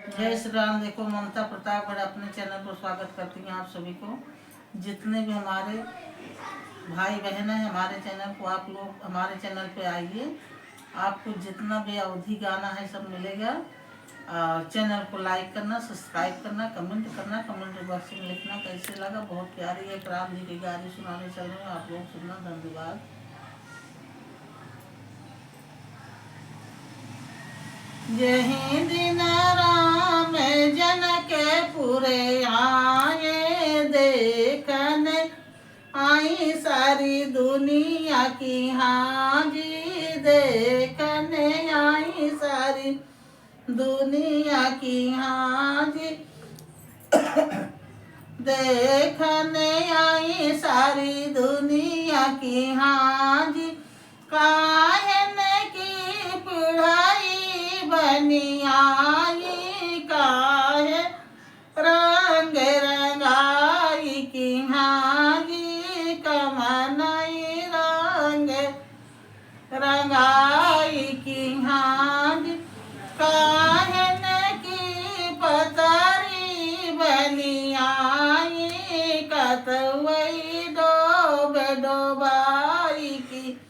जय श्री राम। देखो ममता प्रतापगढ़ अपने चैनल पर स्वागत करती हैं आप सभी को। जितने भी हमारे भाई बहन हैं हमारे चैनल को, आप लोग हमारे चैनल पे आइए। आपको जितना भी अवधि गाना है सब मिलेगा। चैनल को लाइक करना, सब्सक्राइब करना, कमेंट करना, कमेंट बॉक्स में लिखना कैसे लगा। बहुत प्यारी एक राम जी की गाने सुनाने चल रहे हैं, आप लोग सुनना। धन्यवाद। यही दिन राम जनकपुरे आए, देखने आई सारी दुनिया की हाजी, देखने आई सारी दुनिया की हाजी, देखने आई सारी दुनिया की हाजी। काहन की पढ़ाई बनी आई, काहे रंग रंगाई की हाजी, कमनई रंग रंगाई की हाजी। काहन की पतरी बनी आई, कतवई डोब डोबाई की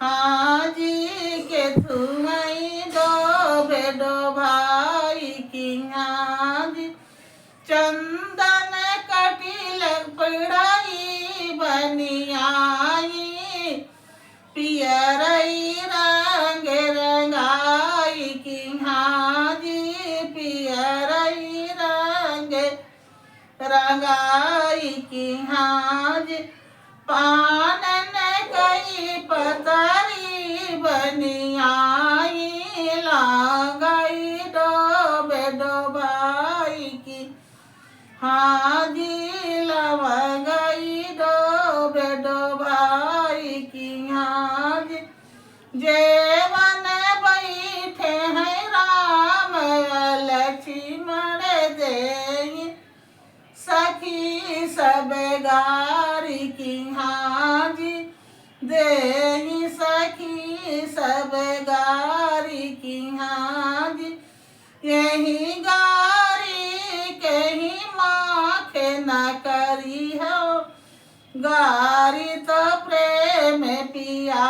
हाजी, के तुमई डोब डोबाई की हाजी। चंदन कटिल पढ़ाई बनी आई, पियरई रंग रंगाई की हाजी, पियरई रंग रंगाई की हाजी। पानन कई पतरी बनी आई, लागई डोब डोबाई की हाजी, लवगई डोब डोबाई की हाजी। जेवन बैठे हैं राम लक्ष्मण देई, सखी सब गारी की हाजी, देई सखी सब गारी की हाजी। यही गारी कहीं माख न करी हो, गारी तो प्रेम पिया